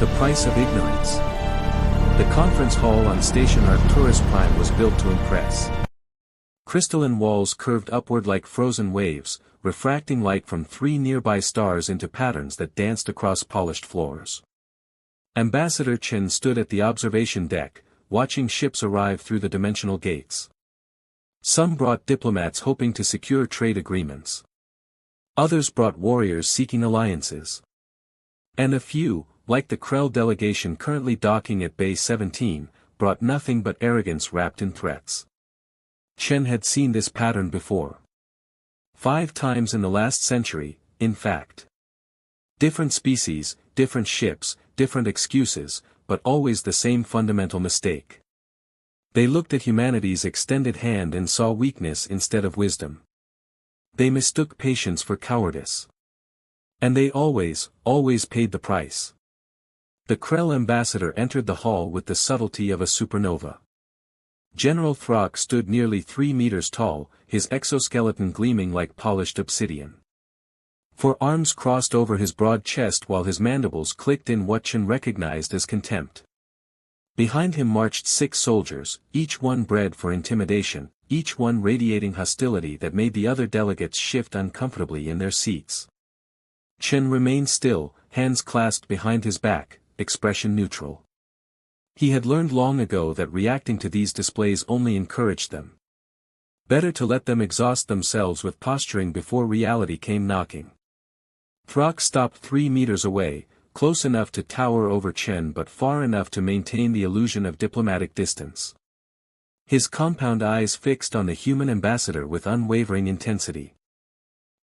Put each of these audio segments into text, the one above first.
The price of ignorance. The conference hall on Station Arcturus Prime was built to impress. Crystalline walls curved upward like frozen waves, refracting light from 3 nearby stars into patterns that danced across polished floors. Ambassador Chen stood at the observation deck, watching ships arrive through the dimensional gates. Some brought diplomats hoping to secure trade agreements. Others brought warriors seeking alliances. And a few, like the Krell delegation currently docking at Bay 17, brought nothing but arrogance wrapped in threats. Chen had seen this pattern before. 5 times in the last century, in fact. Different species, different ships, different excuses, but always the same fundamental mistake. They looked at humanity's extended hand and saw weakness instead of wisdom. They mistook patience for cowardice. And they always paid the price. The Krell ambassador entered the hall with the subtlety of a supernova. General Throck stood nearly 3 meters tall, his exoskeleton gleaming like polished obsidian. 4 arms crossed over his broad chest while his mandibles clicked in what Chen recognized as contempt. Behind him marched 6 soldiers, each one bred for intimidation, each one radiating hostility that made the other delegates shift uncomfortably in their seats. Chen remained still, hands clasped behind his back, expression neutral. He had learned long ago that reacting to these displays only encouraged them. Better to let them exhaust themselves with posturing before reality came knocking. Throck stopped 3 meters away, close enough to tower over Chen but far enough to maintain the illusion of diplomatic distance. His compound eyes fixed on the human ambassador with unwavering intensity.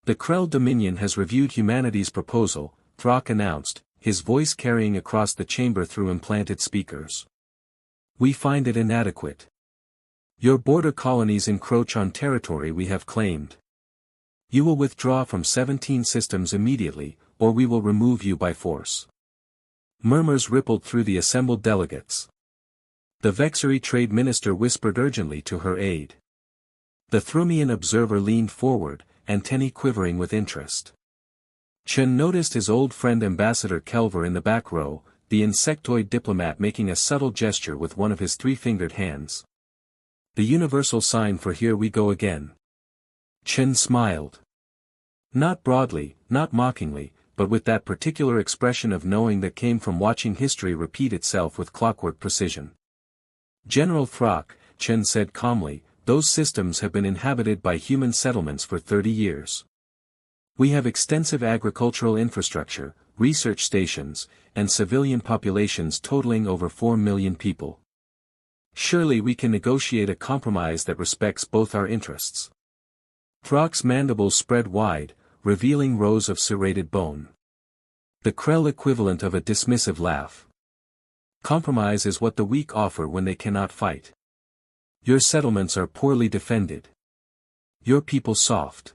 The Krell Dominion has reviewed humanity's proposal, Throck announced, his voice carrying across the chamber through implanted speakers. We find it inadequate. Your border colonies encroach on territory we have claimed. You will withdraw from 17 systems immediately, or we will remove you by force. Murmurs rippled through the assembled delegates. The Vexery Trade Minister whispered urgently to her aide. The Thrumian observer leaned forward, antennae quivering with interest. Chen noticed his old friend Ambassador Kelver in the back row, the insectoid diplomat making a subtle gesture with one of his 3-fingered hands. The universal sign for here we go again. Chen smiled. Not broadly, not mockingly, but with that particular expression of knowing that came from watching history repeat itself with clockwork precision. General Throck, Chen said calmly, those systems have been inhabited by human settlements for 30 years. We have extensive agricultural infrastructure, research stations, and civilian populations totaling over 4 million people. Surely we can negotiate a compromise that respects both our interests. Throck's mandibles spread wide, revealing rows of serrated bone. The Krell equivalent of a dismissive laugh. Compromise is what the weak offer when they cannot fight. Your settlements are poorly defended. Your people soft.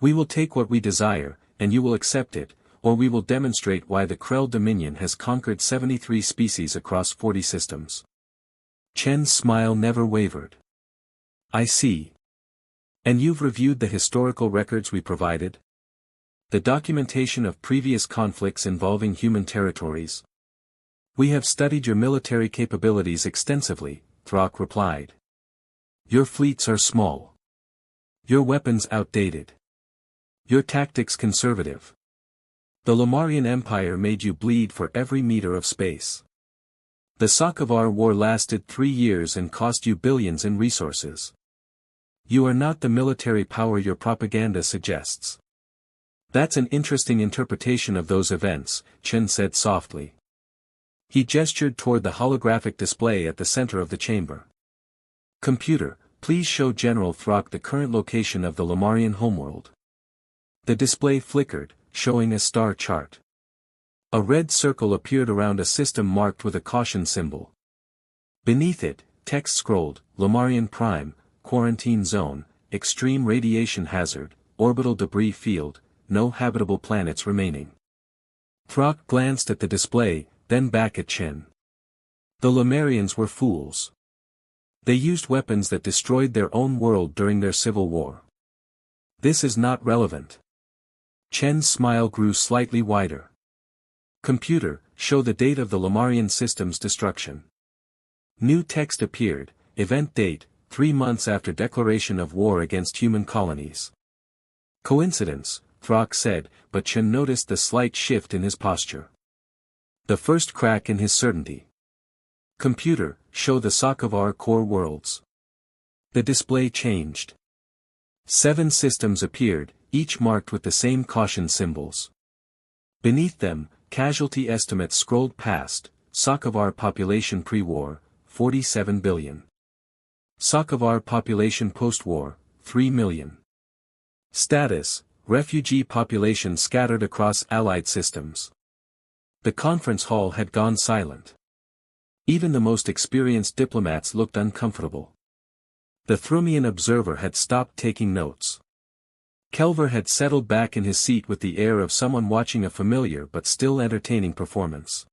We will take what we desire, and you will accept it, or we will demonstrate why the Krell Dominion has conquered 73 species across 40 systems. Chen's smile never wavered. I see. And you've reviewed the historical records we provided? The documentation of previous conflicts involving human territories? We have studied your military capabilities extensively, Throck replied. Your fleets are small. Your weapons outdated. Your tactics conservative. The Lamarian Empire made you bleed for every meter of space. The Sokovar War lasted 3 years and cost you billions in resources. You are not the military power your propaganda suggests. That's an interesting interpretation of those events, Chen said softly. He gestured toward the holographic display at the center of the chamber. Computer, please show General Throck the current location of the Lamarian homeworld. The display flickered, showing a star chart. A red circle appeared around a system marked with a caution symbol. Beneath it, text scrolled, Lamarian Prime, Quarantine Zone, Extreme Radiation Hazard, Orbital Debris Field, no habitable planets remaining. Throck glanced at the display, then back at Chen. The Lamarians were fools. They used weapons that destroyed their own world during their civil war. This is not relevant. Chen's smile grew slightly wider. Computer, show the date of the Lamarian system's destruction. New text appeared, event date, 3 months after declaration of war against human colonies. Coincidence, Throck said, but Chen noticed the slight shift in his posture. The first crack in his certainty. Computer, show the Sokovar core worlds. The display changed. 7 systems appeared, each marked with the same caution symbols. Beneath them, casualty estimates scrolled past, Sokovar population pre-war, 47 billion. Sokovar population post-war, 3 million. Status, refugee population scattered across allied systems. The conference hall had gone silent. Even the most experienced diplomats looked uncomfortable. The Thrumian observer had stopped taking notes. Kelver had settled back in his seat with the air of someone watching a familiar but still entertaining performance.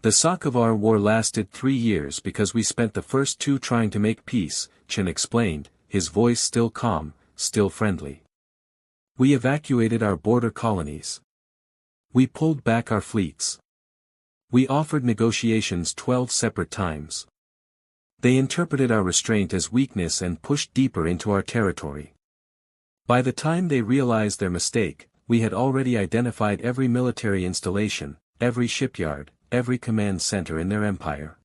The Sokovar war lasted 3 years because we spent the first 2 trying to make peace, Chen explained, his voice still calm, still friendly. We evacuated our border colonies. We pulled back our fleets. We offered negotiations 12 separate times. They interpreted our restraint as weakness and pushed deeper into our territory. By the time they realized their mistake, we had already identified every military installation, every shipyard, every command center in their empire.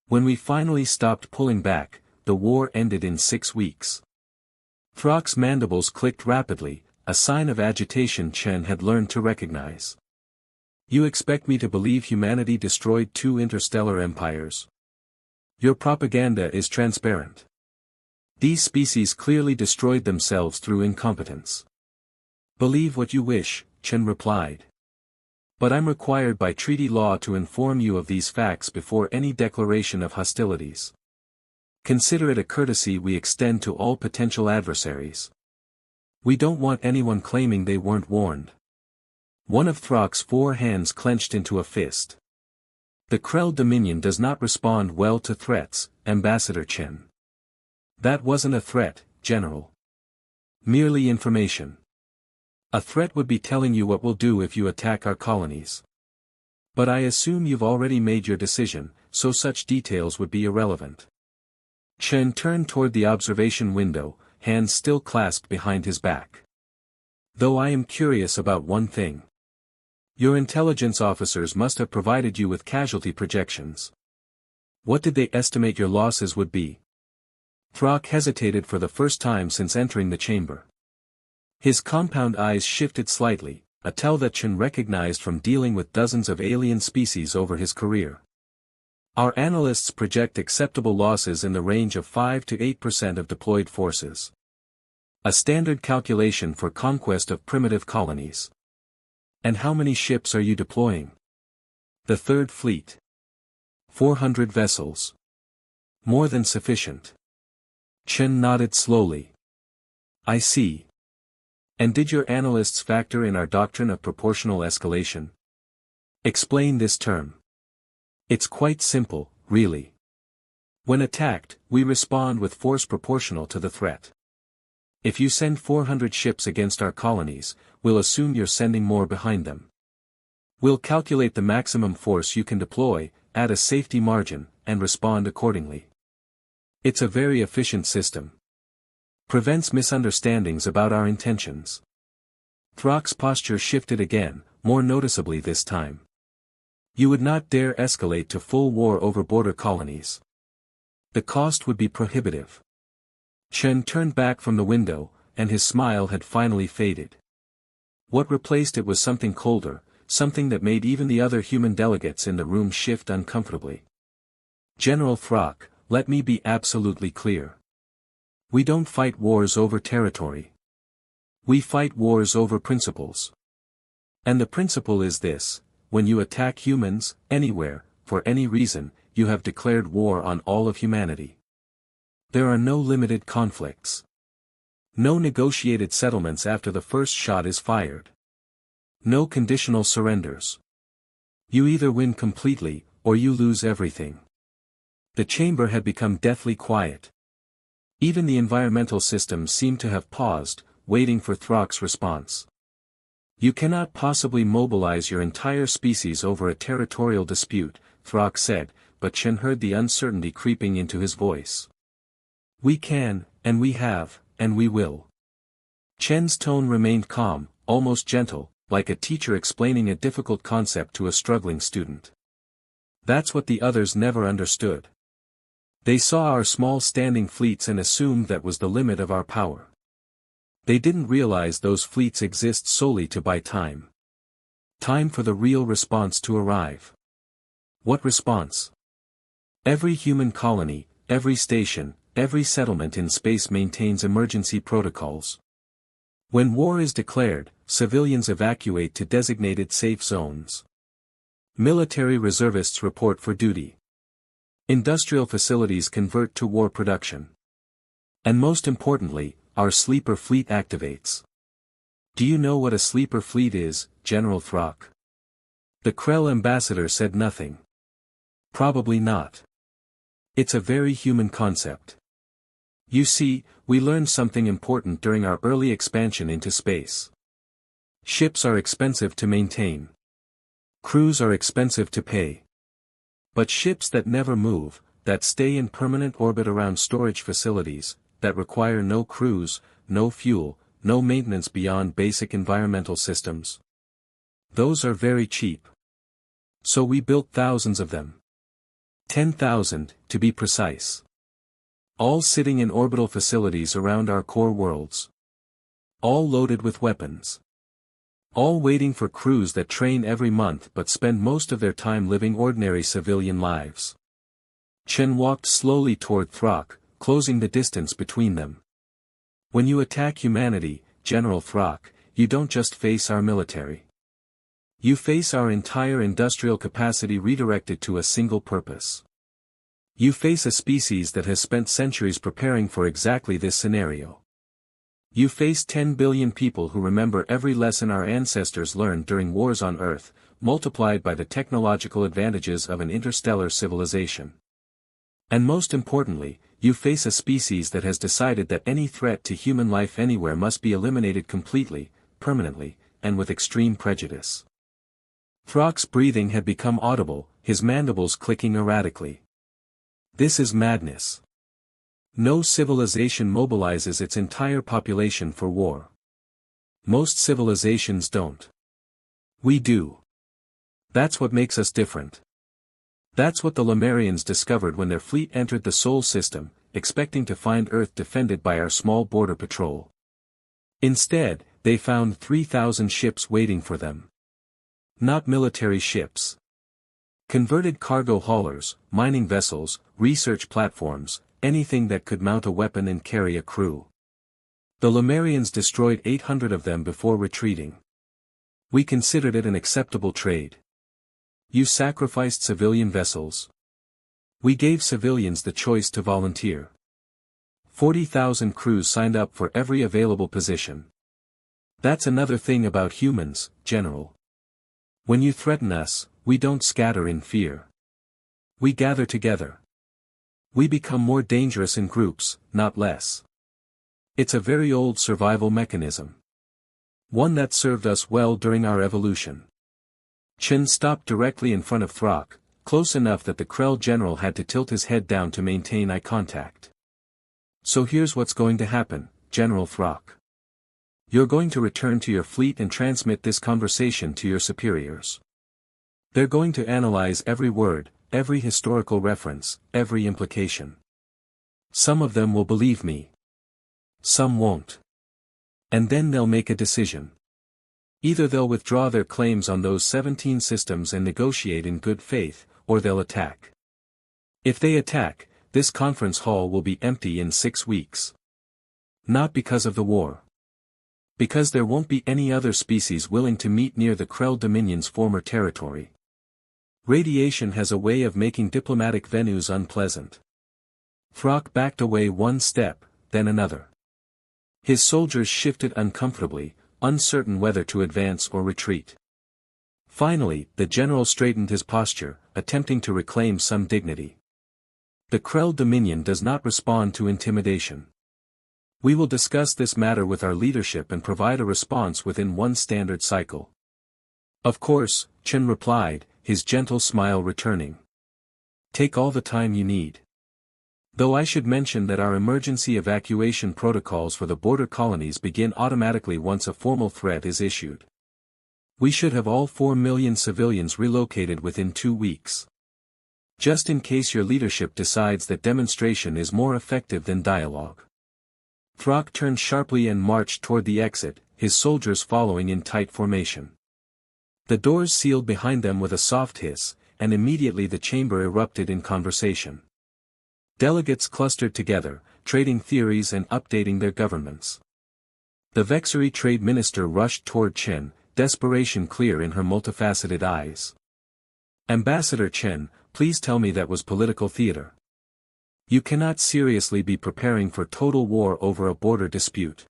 When we finally stopped pulling back, the war ended in 6 weeks. Throck's mandibles clicked rapidly, a sign of agitation Chen had learned to recognize. You expect me to believe humanity destroyed 2 interstellar empires? Your propaganda is transparent. These species clearly destroyed themselves through incompetence. Believe what you wish, Chen replied. But I'm required by treaty law to inform you of these facts before any declaration of hostilities. Consider it a courtesy we extend to all potential adversaries. We don't want anyone claiming they weren't warned. One of Throck's 4 hands clenched into a fist. The Krell Dominion does not respond well to threats, Ambassador Chen. That wasn't a threat, General. Merely information. A threat would be telling you what we'll do if you attack our colonies. But I assume you've already made your decision, so such details would be irrelevant. Chen turned toward the observation window, hands still clasped behind his back. Though I am curious about one thing. Your intelligence officers must have provided you with casualty projections. What did they estimate your losses would be? Throck hesitated for the first time since entering the chamber. His compound eyes shifted slightly, a tell that Chen recognized from dealing with dozens of alien species over his career. Our analysts project acceptable losses in the range of 5 to 8% of deployed forces. A standard calculation for conquest of primitive colonies. And how many ships are you deploying? The Third Fleet. 400 vessels. More than sufficient. Chen nodded slowly. I see. And did your analysts factor in our doctrine of proportional escalation? Explain this term. It's quite simple, really. When attacked, we respond with force proportional to the threat. If you send 400 ships against our colonies, we'll assume you're sending more behind them. We'll calculate the maximum force you can deploy, add a safety margin, and respond accordingly. It's a very efficient system. Prevents misunderstandings about our intentions. Throck's posture shifted again, more noticeably this time. You would not dare escalate to full war over border colonies. The cost would be prohibitive. Chen turned back from the window, and his smile had finally faded. What replaced it was something colder, something that made even the other human delegates in the room shift uncomfortably. General Throck, let me be absolutely clear. We don't fight wars over territory. We fight wars over principles. And the principle is this: when you attack humans, anywhere, for any reason, you have declared war on all of humanity. There are no limited conflicts. No negotiated settlements after the first shot is fired. No conditional surrenders. You either win completely, or you lose everything. The chamber had become deathly quiet. Even the environmental systems seemed to have paused, waiting for Throck's response. You cannot possibly mobilize your entire species over a territorial dispute, Throck said, but Chen heard the uncertainty creeping into his voice. We can, and we have, and we will. Chen's tone remained calm, almost gentle, like a teacher explaining a difficult concept to a struggling student. That's what the others never understood. They saw our small standing fleets and assumed that was the limit of our power. They didn't realize those fleets exist solely to buy time. Time for the real response to arrive. What response? Every human colony, every station, every settlement in space maintains emergency protocols. When war is declared, civilians evacuate to designated safe zones. Military reservists report for duty. Industrial facilities convert to war production. And most importantly, our sleeper fleet activates. Do you know what a sleeper fleet is, General Throck? The Krell ambassador said nothing. Probably not. It's a very human concept. You see, we learned something important during our early expansion into space. Ships are expensive to maintain. Crews are expensive to pay. But ships that never move, that stay in permanent orbit around storage facilities, that require no crews, no fuel, no maintenance beyond basic environmental systems. Those are very cheap. So we built thousands of them. 10,000, to be precise. All sitting in orbital facilities around our core worlds. All loaded with weapons. All waiting for crews that train every month but spend most of their time living ordinary civilian lives. Chen walked slowly toward Throck, closing the distance between them. When you attack humanity, General Throck, you don't just face our military. You face our entire industrial capacity redirected to a single purpose. You face a species that has spent centuries preparing for exactly this scenario. You face 10 billion people who remember every lesson our ancestors learned during wars on Earth, multiplied by the technological advantages of an interstellar civilization. And most importantly, you face a species that has decided that any threat to human life anywhere must be eliminated completely, permanently, and with extreme prejudice. Throck's breathing had become audible, his mandibles clicking erratically. This is madness. No civilization mobilizes its entire population for war. Most civilizations don't. We do. That's what makes us different. That's what the Lemurians discovered when their fleet entered the Sol system, expecting to find Earth defended by our small border patrol. Instead, they found 3,000 ships waiting for them. Not military ships. Converted cargo haulers, mining vessels, research platforms, anything that could mount a weapon and carry a crew. The Lemurians destroyed 800 of them before retreating. We considered it an acceptable trade. You sacrificed civilian vessels. We gave civilians the choice to volunteer. 40,000 crews signed up for every available position. That's another thing about humans, General. When you threaten us, we don't scatter in fear. We gather together. We become more dangerous in groups, not less. It's a very old survival mechanism. One that served us well during our evolution. Chen stopped directly in front of Throck, close enough that the Krell general had to tilt his head down to maintain eye contact. So here's what's going to happen, General Throck. You're going to return to your fleet and transmit this conversation to your superiors. They're going to analyze every word, every historical reference, every implication. Some of them will believe me. Some won't. And then they'll make a decision. Either they'll withdraw their claims on those 17 systems and negotiate in good faith, or they'll attack. If they attack, this conference hall will be empty in 6 weeks. Not because of the war. Because there won't be any other species willing to meet near the Krell Dominion's former territory. Radiation has a way of making diplomatic venues unpleasant. Throck backed away one step, then another. His soldiers shifted uncomfortably, uncertain whether to advance or retreat. Finally, the general straightened his posture, attempting to reclaim some dignity. The Krell Dominion does not respond to intimidation. We will discuss this matter with our leadership and provide a response within one standard cycle. Of course, Chen replied, his gentle smile returning. Take all the time you need. Though I should mention that our emergency evacuation protocols for the border colonies begin automatically once a formal threat is issued. We should have all 4 million civilians relocated within 2 weeks. Just in case your leadership decides that demonstration is more effective than dialogue. Throck turned sharply and marched toward the exit, his soldiers following in tight formation. The doors sealed behind them with a soft hiss, and immediately the chamber erupted in conversation. Delegates clustered together, trading theories and updating their governments. The Vexery Trade Minister rushed toward Chen, desperation clear in her multifaceted eyes. Ambassador Chen, please tell me that was political theater. You cannot seriously be preparing for total war over a border dispute.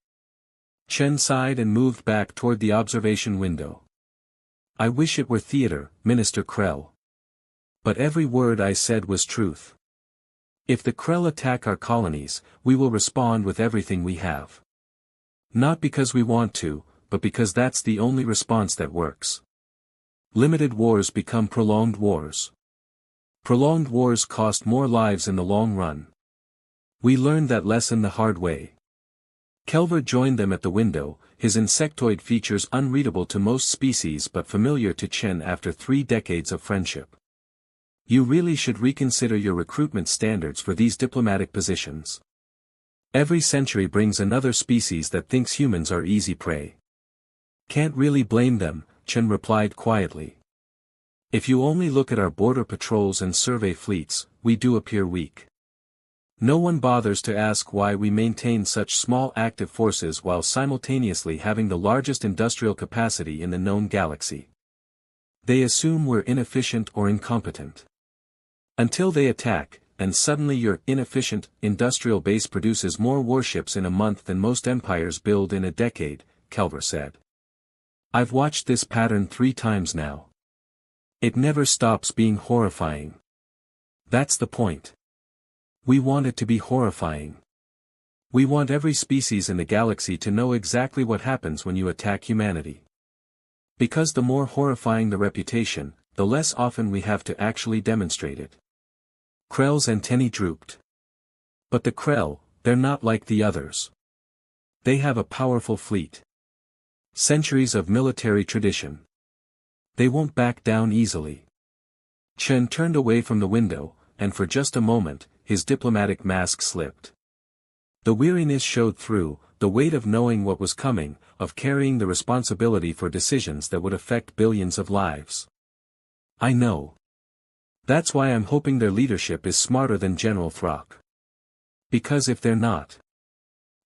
Chen sighed and moved back toward the observation window. I wish it were theater, Minister Krell. But every word I said was truth. If the Krell attack our colonies, we will respond with everything we have. Not because we want to, but because that's the only response that works. Limited wars become prolonged wars. Prolonged wars cost more lives in the long run. We learned that lesson the hard way. Kelver joined them at the window, his insectoid features unreadable to most species but familiar to Chen after 3 decades of friendship. You really should reconsider your recruitment standards for these diplomatic positions. Every century brings another species that thinks humans are easy prey. Can't really blame them, Chen replied quietly. If you only look at our border patrols and survey fleets, we do appear weak. No one bothers to ask why we maintain such small active forces while simultaneously having the largest industrial capacity in the known galaxy. They assume we're inefficient or incompetent. Until they attack, and suddenly your inefficient industrial base produces more warships in a month than most empires build in a decade, Kelver said. I've watched this pattern 3 times now. It never stops being horrifying. That's the point. We want it to be horrifying. We want every species in the galaxy to know exactly what happens when you attack humanity. Because the more horrifying the reputation, the less often we have to actually demonstrate it. Krell's antennae drooped. But the Krell, they're not like the others. They have a powerful fleet. Centuries of military tradition. They won't back down easily. Chen turned away from the window, and for just a moment, his diplomatic mask slipped. The weariness showed through, the weight of knowing what was coming, of carrying the responsibility for decisions that would affect billions of lives. I know. That's why I'm hoping their leadership is smarter than General Throck. Because if they're not.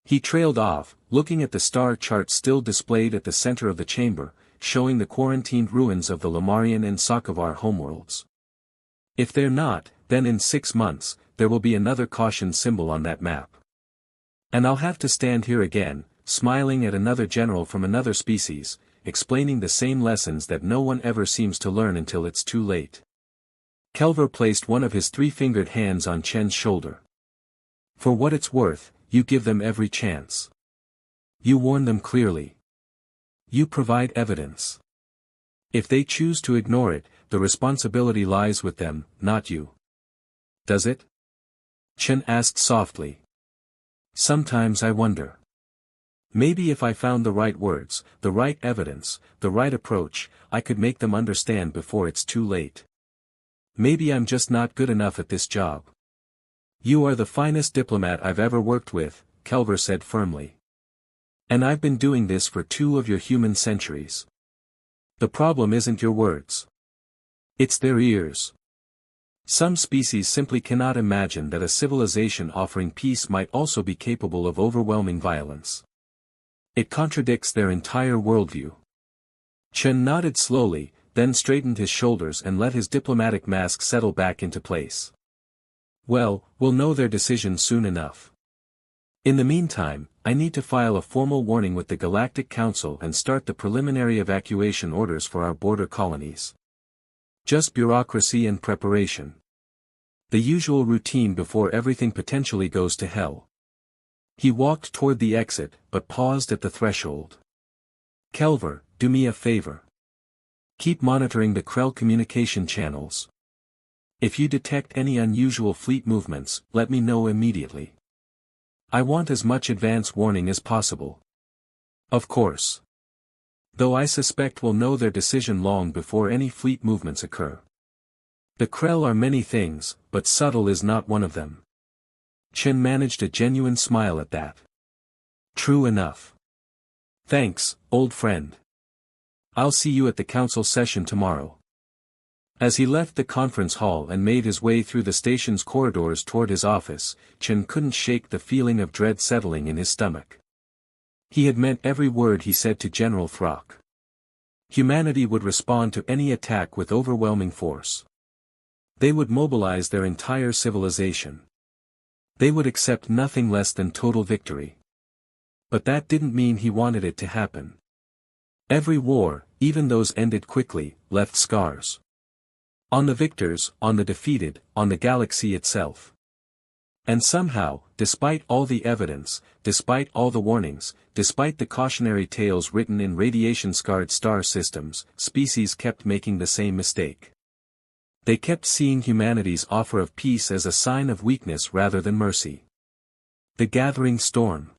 He trailed off, looking at the star chart still displayed at the center of the chamber, showing the quarantined ruins of the Lamarian and Sokovar homeworlds. If they're not, then in 6 months, there will be another caution symbol on that map. And I'll have to stand here again, smiling at another general from another species, explaining the same lessons that no one ever seems to learn until it's too late. Kelver placed one of his 3-fingered hands on Chen's shoulder. For what it's worth, you give them every chance. You warn them clearly. You provide evidence. If they choose to ignore it, the responsibility lies with them, not you. Does it? Chen asked softly. Sometimes I wonder. Maybe if I found the right words, the right evidence, the right approach, I could make them understand before it's too late. Maybe I'm just not good enough at this job. You are the finest diplomat I've ever worked with, Kelver said firmly. And I've been doing this for 2 of your human centuries. The problem isn't your words. It's their ears. Some species simply cannot imagine that a civilization offering peace might also be capable of overwhelming violence. It contradicts their entire worldview. Chen nodded slowly, then straightened his shoulders and let his diplomatic mask settle back into place. Well, we'll know their decision soon enough. In the meantime, I need to file a formal warning with the Galactic Council and start the preliminary evacuation orders for our border colonies. Just bureaucracy and preparation. The usual routine before everything potentially goes to hell. He walked toward the exit, but paused at the threshold. Kelver, do me a favor. Keep monitoring the Krell communication channels. If you detect any unusual fleet movements, let me know immediately. I want as much advance warning as possible. Of course. Though I suspect we'll know their decision long before any fleet movements occur. The Krell are many things, but subtle is not one of them. Chen managed a genuine smile at that. True enough. Thanks, old friend. I'll see you at the council session tomorrow. As he left the conference hall and made his way through the station's corridors toward his office, Chen couldn't shake the feeling of dread settling in his stomach. He had meant every word he said to General Throck. Humanity would respond to any attack with overwhelming force. They would mobilize their entire civilization. They would accept nothing less than total victory. But that didn't mean he wanted it to happen. Every war, even those ended quickly, left scars. On the victors, on the defeated, on the galaxy itself. And somehow, despite all the evidence, despite all the warnings, despite the cautionary tales written in radiation-scarred star systems, species kept making the same mistake. They kept seeing humanity's offer of peace as a sign of weakness rather than mercy. The gathering storm.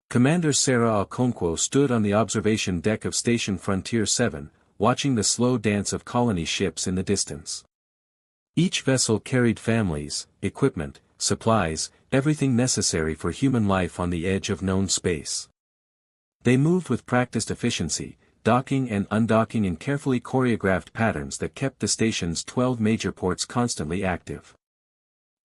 Commander Sarah Okonkwo stood on the observation deck of Station Frontier 7, watching the slow dance of colony ships in the distance. Each vessel carried families, equipment, supplies, everything necessary for human life on the edge of known space. They moved with practiced efficiency, docking and undocking in carefully choreographed patterns that kept the station's 12 major ports constantly active.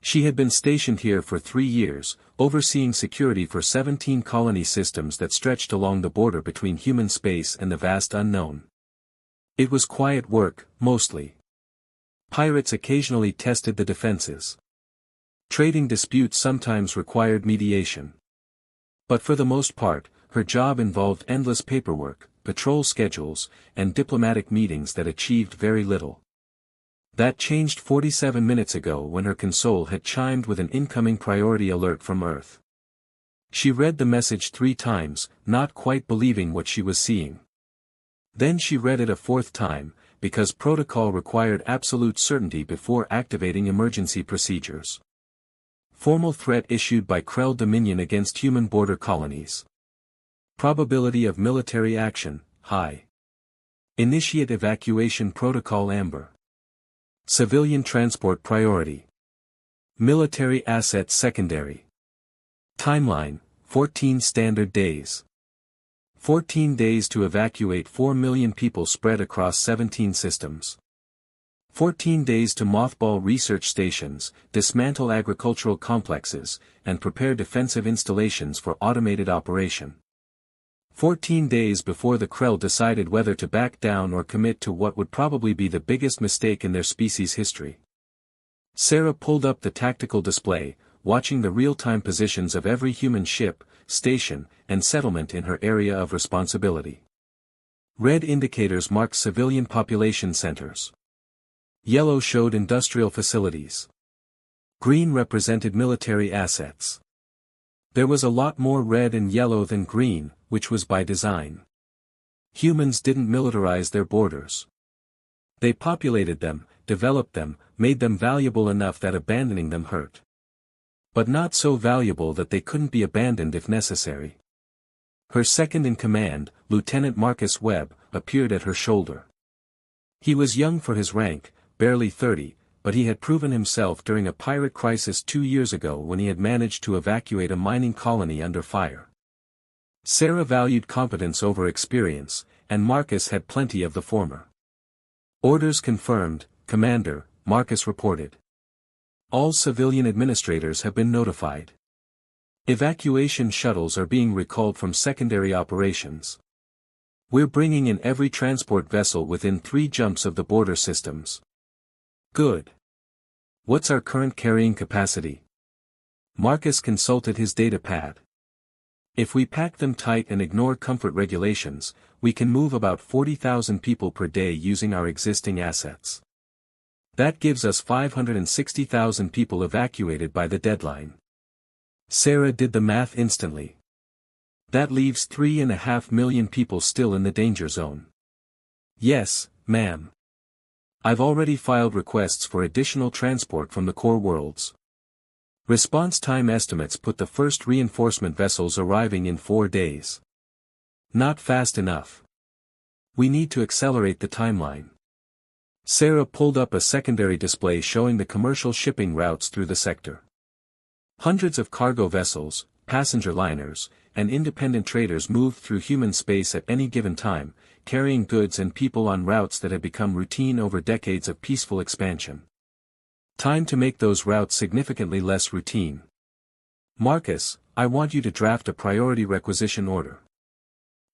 She had been stationed here for 3 years, overseeing security for 17 colony systems that stretched along the border between human space and the vast unknown. It was quiet work, mostly. Pirates occasionally tested the defenses. Trading disputes sometimes required mediation. But for the most part, her job involved endless paperwork, patrol schedules, and diplomatic meetings that achieved very little. That changed 47 minutes ago when her console had chimed with an incoming priority alert from Earth. She read the message 3 times, not quite believing what she was seeing. Then she read it a 4th time, because protocol required absolute certainty before activating emergency procedures. Formal threat issued by Krell Dominion against human border colonies. Probability of military action, high. Initiate evacuation protocol amber. Civilian transport priority. Military assets secondary. Timeline, 14 standard days. 14 days to evacuate 4 million people spread across 17 systems. 14 days to mothball research stations, dismantle agricultural complexes, and prepare defensive installations for automated operation. 14 days before the Krell decided whether to back down or commit to what would probably be the biggest mistake in their species' history. Sarah pulled up the tactical display, watching the real-time positions of every human ship, station, and settlement in her area of responsibility. Red indicators marked civilian population centers. Yellow showed industrial facilities. Green represented military assets. There was a lot more red and yellow than green, which was by design. Humans didn't militarize their borders. They populated them, developed them, made them valuable enough that abandoning them hurt. But not so valuable that they couldn't be abandoned if necessary. Her second-in-command, Lieutenant Marcus Webb, appeared at her shoulder. He was young for his rank, barely 30, but he had proven himself during a pirate crisis 2 years ago when he had managed to evacuate a mining colony under fire. Sarah valued competence over experience, and Marcus had plenty of the former. Orders confirmed, Commander, Marcus reported. All civilian administrators have been notified. Evacuation shuttles are being recalled from secondary operations. We're bringing in every transport vessel within 3 jumps of the border systems. Good. What's our current carrying capacity? Marcus consulted his datapad. If we pack them tight and ignore comfort regulations, we can move about 40,000 people per day using our existing assets. That gives us 560,000 people evacuated by the deadline. Sarah did the math instantly. That leaves 3.5 million people still in the danger zone. Yes, ma'am. I've already filed requests for additional transport from the core worlds. Response time estimates put the first reinforcement vessels arriving in 4 days. Not fast enough. We need to accelerate the timeline. Sarah pulled up a secondary display showing the commercial shipping routes through the sector. Hundreds of cargo vessels, passenger liners, and independent traders moved through human space at any given time, carrying goods and people on routes that had become routine over decades of peaceful expansion. Time to make those routes significantly less routine. Marcus, I want you to draft a priority requisition order.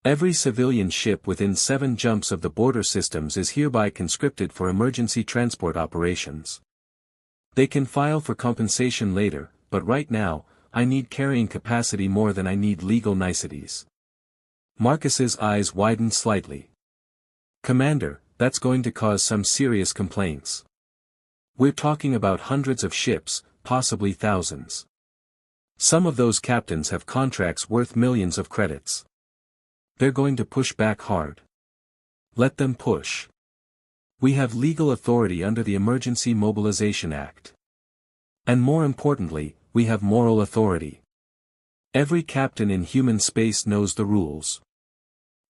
Every civilian ship within 7 jumps of the border systems is hereby conscripted for emergency transport operations. They can file for compensation later, but right now, I need carrying capacity more than I need legal niceties. Marcus's eyes widened slightly. Commander, that's going to cause some serious complaints. We're talking about hundreds of ships, possibly thousands. Some of those captains have contracts worth millions of credits. They're going to push back hard. Let them push. We have legal authority under the Emergency Mobilization Act. And more importantly, we have moral authority. Every captain in human space knows the rules.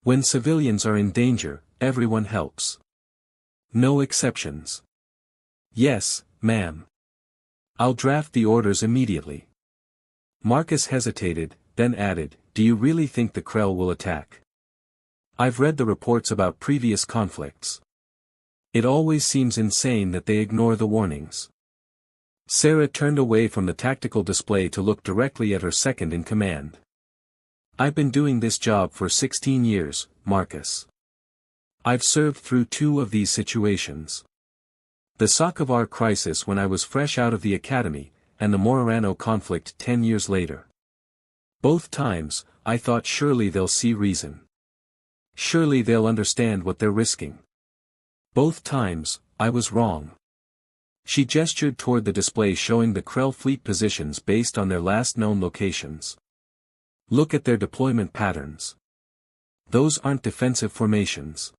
When civilians are in danger, everyone helps. No exceptions. Yes, ma'am. I'll draft the orders immediately. Marcus hesitated, then added, do you really think the Krell will attack? I've read the reports about previous conflicts. It always seems insane that they ignore the warnings. Sarah turned away from the tactical display to look directly at her second-in-command. I've been doing this job for 16 years, Marcus. I've served through 2 of these situations. The Sokovar crisis when I was fresh out of the academy, and the Morarano conflict 10 years later. Both times, I thought surely they'll see reason. Surely they'll understand what they're risking. Both times, I was wrong. She gestured toward the display showing the Krell fleet positions based on their last known locations. Look at their deployment patterns. Those aren't defensive formations.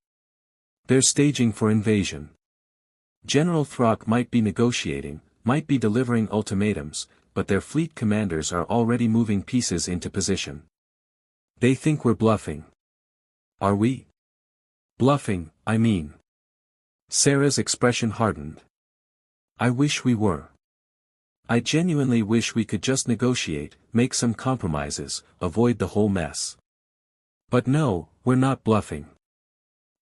They're staging for invasion. General Throck might be negotiating, might be delivering ultimatums, but their fleet commanders are already moving pieces into position. They think we're bluffing. Are we? Bluffing, I mean. Sarah's expression hardened. I wish we were. I genuinely wish we could just negotiate, make some compromises, avoid the whole mess. But no, we're not bluffing.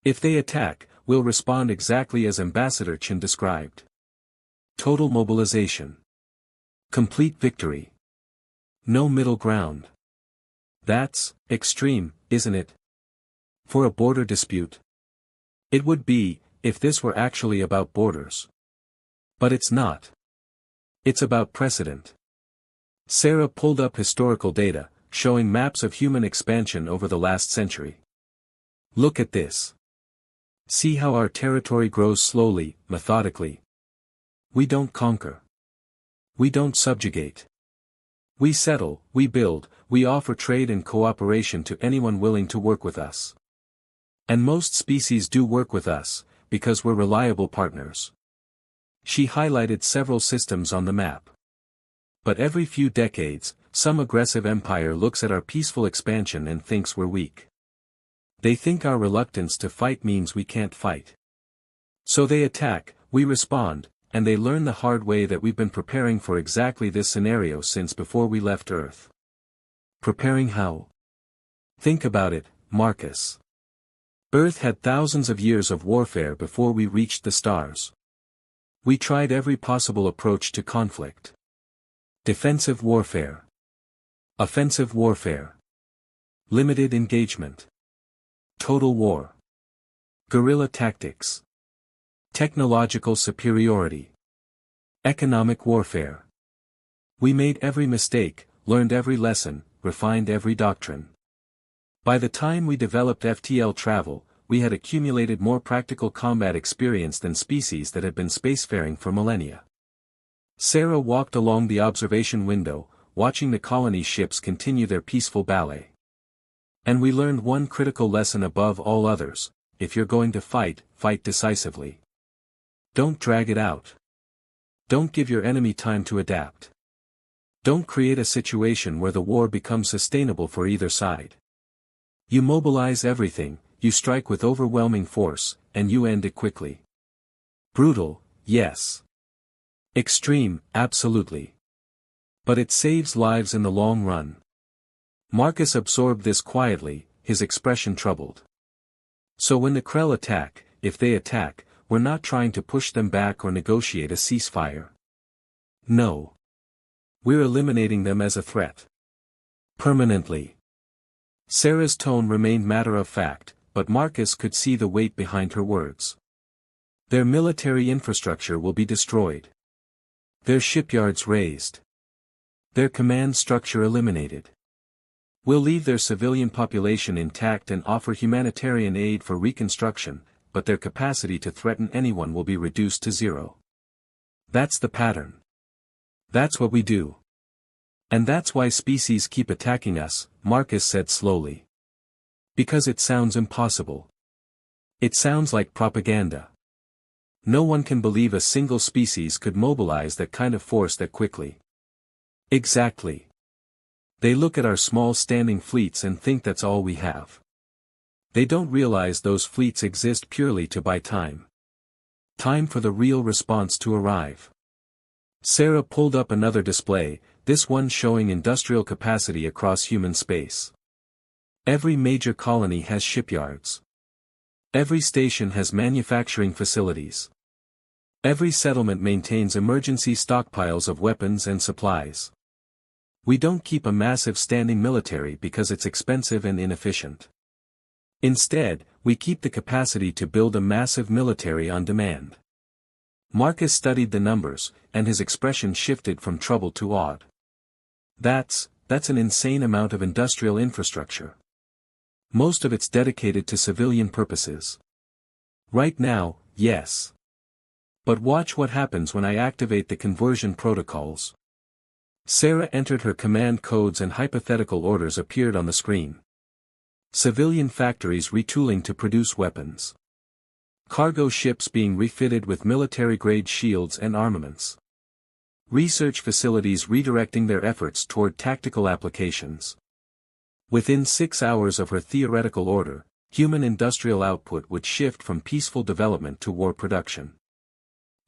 If they attack, we'll respond exactly as Ambassador Chen described. Total mobilization. Complete victory. No middle ground. That's extreme, isn't it? For a border dispute. It would be, if this were actually about borders. But it's not. It's about precedent. Sarah pulled up historical data, showing maps of human expansion over the last century. Look at this. See how our territory grows slowly, methodically. We don't conquer. We don't subjugate. We settle, we build, we offer trade and cooperation to anyone willing to work with us. And most species do work with us, because we're reliable partners. She highlighted several systems on the map. But every few decades, some aggressive empire looks at our peaceful expansion and thinks we're weak. They think our reluctance to fight means we can't fight. So they attack, we respond, and they learn the hard way that we've been preparing for exactly this scenario since before we left Earth. Preparing how? Think about it, Marcus. Earth had thousands of years of warfare before we reached the stars. We tried every possible approach to conflict. Defensive warfare. Offensive warfare. Limited engagement. Total war. Guerrilla tactics. Technological superiority. Economic warfare. We made every mistake, learned every lesson, refined every doctrine. By the time we developed FTL travel, we had accumulated more practical combat experience than species that had been spacefaring for millennia. Sarah walked along the observation window, watching the colony ships continue their peaceful ballet. And we learned one critical lesson above all others: if you're going to fight, fight decisively. Don't drag it out. Don't give your enemy time to adapt. Don't create a situation where the war becomes sustainable for either side. You mobilize everything, you strike with overwhelming force, and you end it quickly. Brutal, yes. Extreme, absolutely. But it saves lives in the long run. Marcus absorbed this quietly, his expression troubled. So when the Krell attack, if they attack, we're not trying to push them back or negotiate a ceasefire. No. We're eliminating them as a threat. Permanently. Sarah's tone remained matter-of-fact, but Marcus could see the weight behind her words. Their military infrastructure will be destroyed. Their shipyards razed. Their command structure eliminated. We'll leave their civilian population intact and offer humanitarian aid for reconstruction, but their capacity to threaten anyone will be reduced to zero. That's the pattern. That's what we do. And that's why species keep attacking us, Marcus said slowly. Because it sounds impossible. It sounds like propaganda. No one can believe a single species could mobilize that kind of force that quickly. Exactly. They look at our small standing fleets and think that's all we have. They don't realize those fleets exist purely to buy time. Time for the real response to arrive. Sarah pulled up another display, this one showing industrial capacity across human space. Every major colony has shipyards. Every station has manufacturing facilities. Every settlement maintains emergency stockpiles of weapons and supplies. We don't keep a massive standing military because it's expensive and inefficient. Instead, we keep the capacity to build a massive military on demand. Marcus studied the numbers, and his expression shifted from troubled to awed. That's an insane amount of industrial infrastructure. Most of it's dedicated to civilian purposes. Right now, yes. But watch what happens when I activate the conversion protocols. Sarah entered her command codes and hypothetical orders appeared on the screen. Civilian factories retooling to produce weapons. Cargo ships being refitted with military-grade shields and armaments. Research facilities redirecting their efforts toward tactical applications. Within 6 hours of her theoretical order, human industrial output would shift from peaceful development to war production.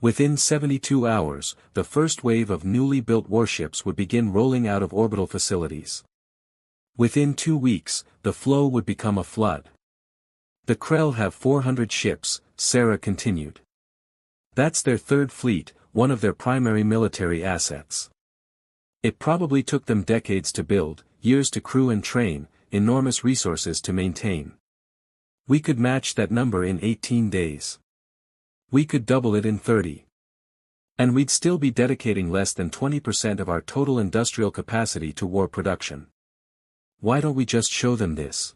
Within 72 hours, the first wave of newly built warships would begin rolling out of orbital facilities. Within 2 weeks, the flow would become a flood. The Krell have 400 ships, Sarah continued. That's their third fleet, one of their primary military assets. It probably took them decades to build, years to crew and train, enormous resources to maintain. We could match that number in 18 days. We could double it in 30. And we'd still be dedicating less than 20% of our total industrial capacity to war production. Why don't we just show them this?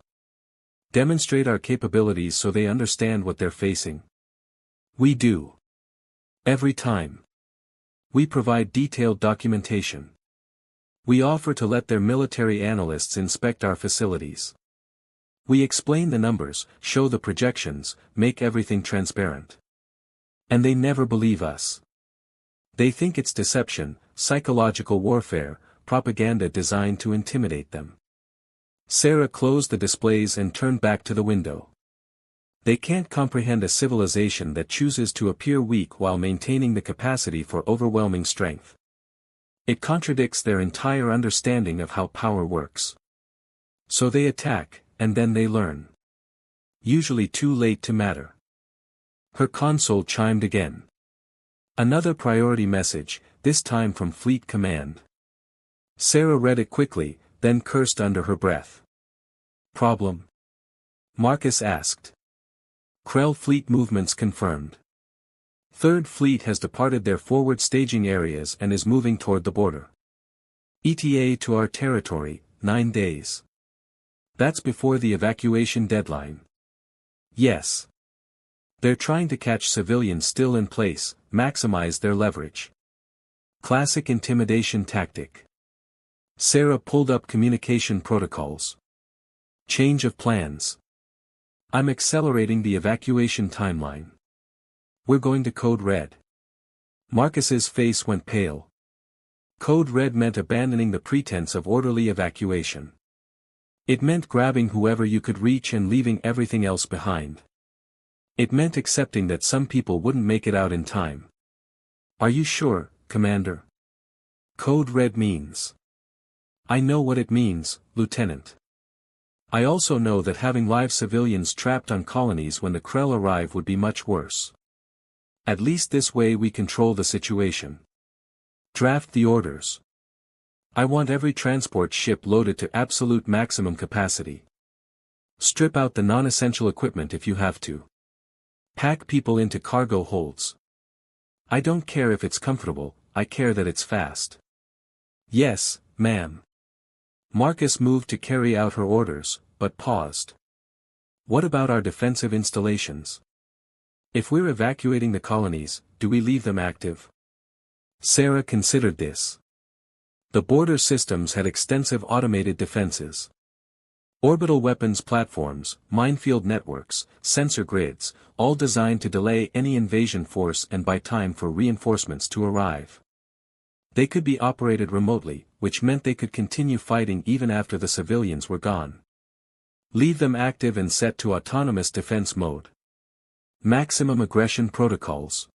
Demonstrate our capabilities so they understand what they're facing. We do. Every time. We provide detailed documentation. We offer to let their military analysts inspect our facilities. We explain the numbers, show the projections, make everything transparent. And they never believe us. They think it's deception, psychological warfare, propaganda designed to intimidate them. Sarah closed the displays and turned back to the window. They can't comprehend a civilization that chooses to appear weak while maintaining the capacity for overwhelming strength. It contradicts their entire understanding of how power works. So they attack, and then they learn. Usually too late to matter. Her console chimed again. Another priority message, this time from Fleet Command. Sarah read it quickly, then cursed under her breath. Problem? Marcus asked. Krell fleet movements confirmed. Third Fleet has departed their forward staging areas and is moving toward the border. ETA to our territory, 9 days. That's before the evacuation deadline. Yes. They're trying to catch civilians still in place, maximize their leverage. Classic intimidation tactic. Sarah pulled up communication protocols. Change of plans. I'm accelerating the evacuation timeline. We're going to Code Red. Marcus's face went pale. Code Red meant abandoning the pretense of orderly evacuation. It meant grabbing whoever you could reach and leaving everything else behind. It meant accepting that some people wouldn't make it out in time. Are you sure, Commander? Code Red means. I know what it means, Lieutenant. I also know that having live civilians trapped on colonies when the Krell arrive would be much worse. At least this way we control the situation. Draft the orders. I want every transport ship loaded to absolute maximum capacity. Strip out the non-essential equipment if you have to. Pack people into cargo holds. I don't care if it's comfortable, I care that it's fast. Yes, ma'am. Marcus moved to carry out her orders, but paused. What about our defensive installations? If we're evacuating the colonies, do we leave them active? Sarah considered this. The border systems had extensive automated defenses. Orbital weapons platforms, minefield networks, sensor grids, all designed to delay any invasion force and buy time for reinforcements to arrive. They could be operated remotely, which meant they could continue fighting even after the civilians were gone. Leave them active and set to autonomous defense mode. Maximum aggression protocols.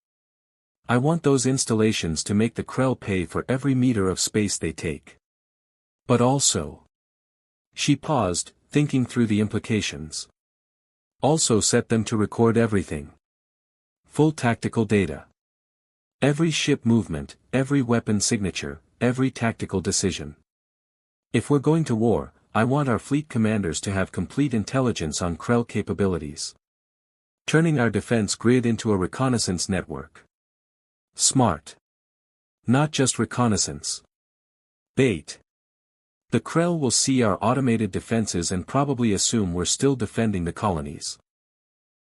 I want those installations to make the Krell pay for every meter of space they take. But also. She paused, thinking through the implications. Also set them to record everything. Full tactical data. Every ship movement, every weapon signature, every tactical decision. If we're going to war, I want our fleet commanders to have complete intelligence on Krell capabilities. Turning our defense grid into a reconnaissance network. Smart. Not just reconnaissance. Bait. The Krell will see our automated defenses and probably assume we're still defending the colonies.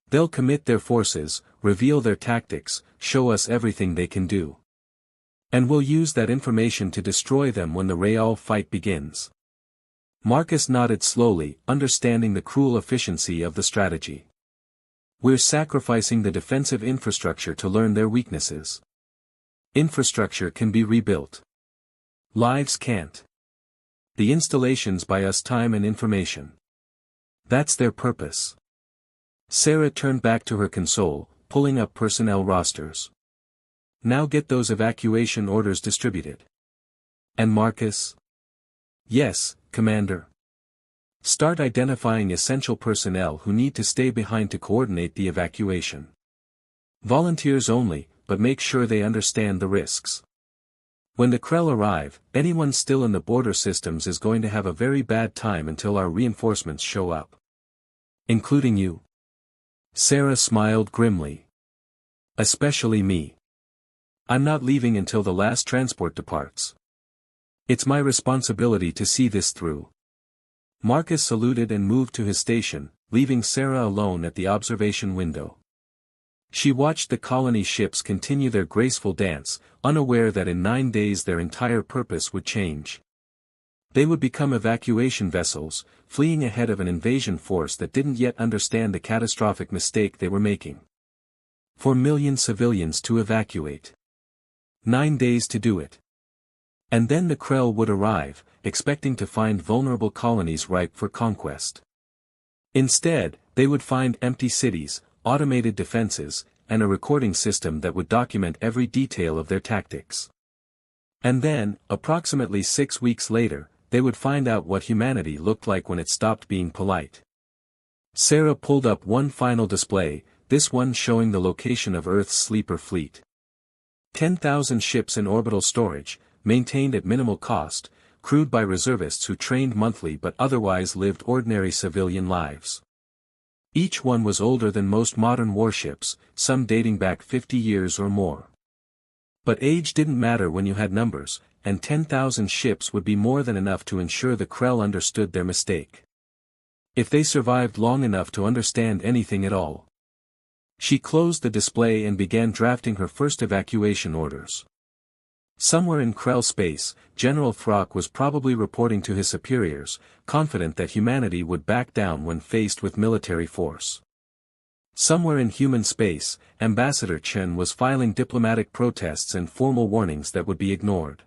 They'll commit their forces, reveal their tactics, show us everything they can do. And we'll use that information to destroy them when the real fight begins. Marcus nodded slowly, understanding the cruel efficiency of the strategy. We're sacrificing the defensive infrastructure to learn their weaknesses. Infrastructure can be rebuilt. Lives can't. The installations buy us time and information. That's their purpose. Sarah turned back to her console, pulling up personnel rosters. Now get those evacuation orders distributed. And Marcus? Yes, Commander. Start identifying essential personnel who need to stay behind to coordinate the evacuation. Volunteers only, but make sure they understand the risks. When the Krell arrive, anyone still in the border systems is going to have a very bad time until our reinforcements show up. Including you. Sarah smiled grimly. Especially me. I'm not leaving until the last transport departs. It's my responsibility to see this through. Marcus saluted and moved to his station, leaving Sarah alone at the observation window. She watched the colony ships continue their graceful dance, unaware that in 9 days their entire purpose would change. They would become evacuation vessels, fleeing ahead of an invasion force that didn't yet understand the catastrophic mistake they were making. 4 million civilians to evacuate. 9 days to do it. And then the Krell would arrive, expecting to find vulnerable colonies ripe for conquest. Instead, they would find empty cities, automated defenses, and a recording system that would document every detail of their tactics. And then, approximately 6 weeks later, they would find out what humanity looked like when it stopped being polite. Sarah pulled up one final display, this one showing the location of Earth's sleeper fleet. 10,000 ships in orbital storage, maintained at minimal cost, crewed by reservists who trained monthly but otherwise lived ordinary civilian lives. Each one was older than most modern warships, some dating back 50 years or more. But age didn't matter when you had numbers, and 10,000 ships would be more than enough to ensure the Krell understood their mistake. If they survived long enough to understand anything at all. She closed the display and began drafting her first evacuation orders. Somewhere in Krell space, General Throck was probably reporting to his superiors, confident that humanity would back down when faced with military force. Somewhere in human space, Ambassador Chen was filing diplomatic protests and formal warnings that would be ignored.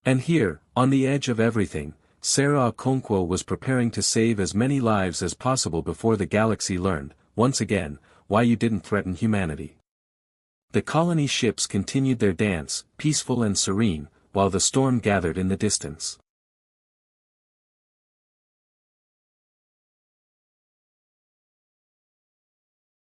And here, on the edge of everything, Sarah Okonkwo was preparing to save as many lives as possible before the galaxy learned, once again, why you didn't threaten humanity. The colony ships continued their dance, peaceful and serene, while the storm gathered in the distance.